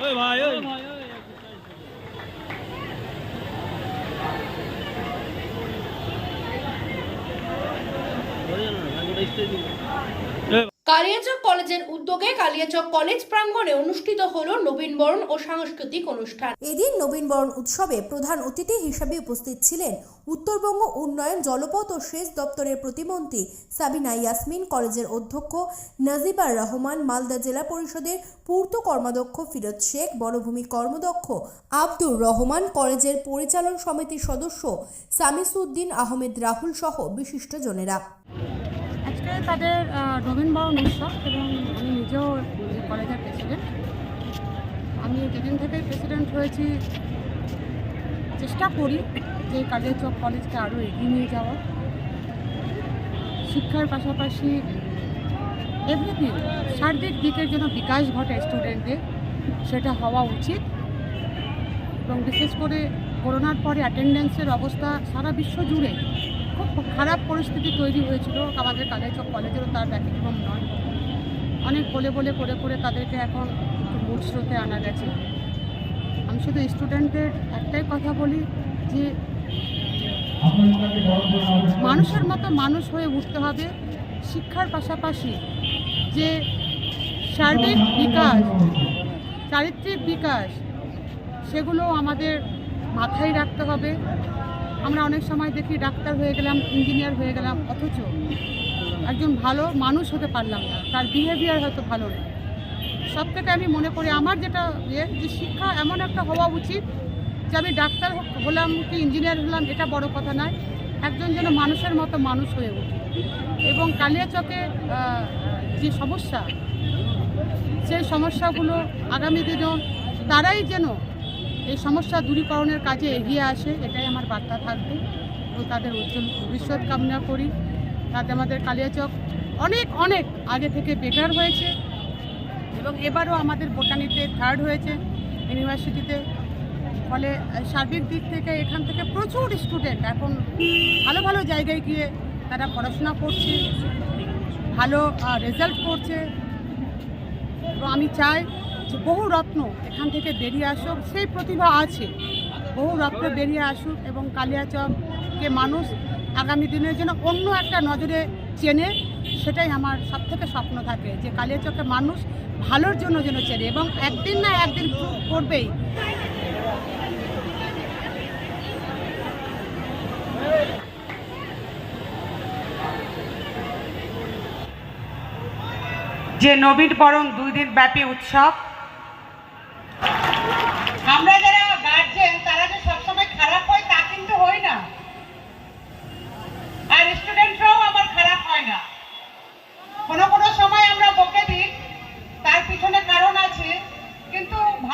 ওই ভাই ওই কালিয়াচক কলেজের উদ্যোগে কালিয়াচক কলেজ প্রাঙ্গণে অনুষ্ঠিত হলো নবীনবরণ ও সাংস্কৃতিক অনুষ্ঠান। এদিন নবীনবরণ উৎসবে প্রধান অতিথি হিসেবে উপস্থিত ছিলেন উত্তরবঙ্গ উন্নয়ন জলপথ ও সেচ দপ্তরের প্রতিমন্ত্রী সাবিনা ইয়াসমিন, কলেজের অধ্যক্ষ নাজিবার রহমান, মালদা জেলা পরিষদের পূর্ত কর্মাধ্যক্ষ ফিরোজ শেখ, বনভূমি কর্মদক্ষ আব্দুর রহমান, কলেজের পরিচালন সমিতির সদস্য সামিসউদ্দিন আহমেদ রাহুল সহ বিশিষ্টজনেরা। আজকে তাদের নবীনবরণ উৎসব এবং আমি নিজেও কলেজের প্রেসিডেন্ট। আমি যেদিন থেকে প্রেসিডেন্ট হয়েছি চেষ্টা করি যে কালিয়াচক কলেজকে আরও এগিয়ে নিয়ে যাওয়া, শিক্ষার পাশাপাশি এভরিথিং সার্বিক দিকের যেন বিকাশ ঘটে স্টুডেন্টদের, সেটা হওয়া উচিত। এবং বিশেষ করে করোনার পরে অ্যাটেন্ডেন্সের অবস্থা সারা বিশ্ব জুড়ে খুব খারাপ পরিস্থিতি তৈরি হয়েছিল, আমাদের কালিয়াচক কলেজেরও তার ব্যতিক্রম নয়। অনেক বলে করে তাদেরকে এখন মূল স্রোতে আনা গেছে। আমি শুধু স্টুডেন্টদের একটাই কথা বলি যে মানুষের মতো মানুষ হয়ে উঠতে হবে। শিক্ষার পাশাপাশি যে সার্বিক বিকাশ, চারিত্রিক বিকাশ, সেগুলো আমাদের মাথায় রাখতে হবে। আমরা অনেক সময় দেখি ডাক্তার হয়ে গেলাম, ইঞ্জিনিয়ার হয়ে গেলাম, অথচ একজন ভালো মানুষ হতে পারলাম না, তার বিহেভিয়ার হয়তো ভালো না। সব থেকে আমি মনে করি আমার যেটা যে শিক্ষা এমন একটা হওয়া উচিত যে আমি ডাক্তার হলাম কি ইঞ্জিনিয়ার হলাম এটা বড় কথা নয়, একজন যেন মানুষের মতো মানুষ হয়ে উঠে। এবং কালিয়াচকে যে সমস্যা, সেই সমস্যাগুলো আগামী দিনেও তারাই যেন এই সমস্যা দূরীকরণের কাজে এগিয়ে আসে, এটাই আমার বার্তা থাকবে। এবং তাদের উজ্জ্বল ভবিষ্যৎ কামনা করি। তাতে আমাদের কালিয়াচক অনেক অনেক আগে থেকে বেটার হয়েছে এবং এবারও আমাদের বোটানিতে থার্ড হয়েছে ইউনিভার্সিটিতে। ফলে সার্বিক দিক থেকে এখান থেকে প্রচুর স্টুডেন্ট এখন ভালো ভালো জায়গায় গিয়ে তারা পড়াশোনা করছে, ভালো রেজাল্ট করছে। তো আমি চাই যে বহু রত্ন এখান থেকে বেরিয়ে আসুক, সেই প্রতিভা আছে, বহু রত্ন বেরিয়ে আসুক এবং কালিয়াচককে মানুষ আগামী দিনের জন্য অন্য একটা নজরে চেনে। সেটাই আমার সবথেকে স্বপ্ন থাকে যে কালিয়াচকে মানুষ ভালোর জন্য যেন চেনে এবং একদিন না একদিন প্রুভ করবেই। যে নবীনবরণ 2 দিন ব্যাপী উৎসব, আমরা যারা গার্জেন তারা যে সবসময় খারাপ হয় তা কিন্তু হয় না, আর স্টুডেন্টরাও আবার খারাপ হয় না। কোনো সময় আমরা বকে দিই, তার পিছনে কারণ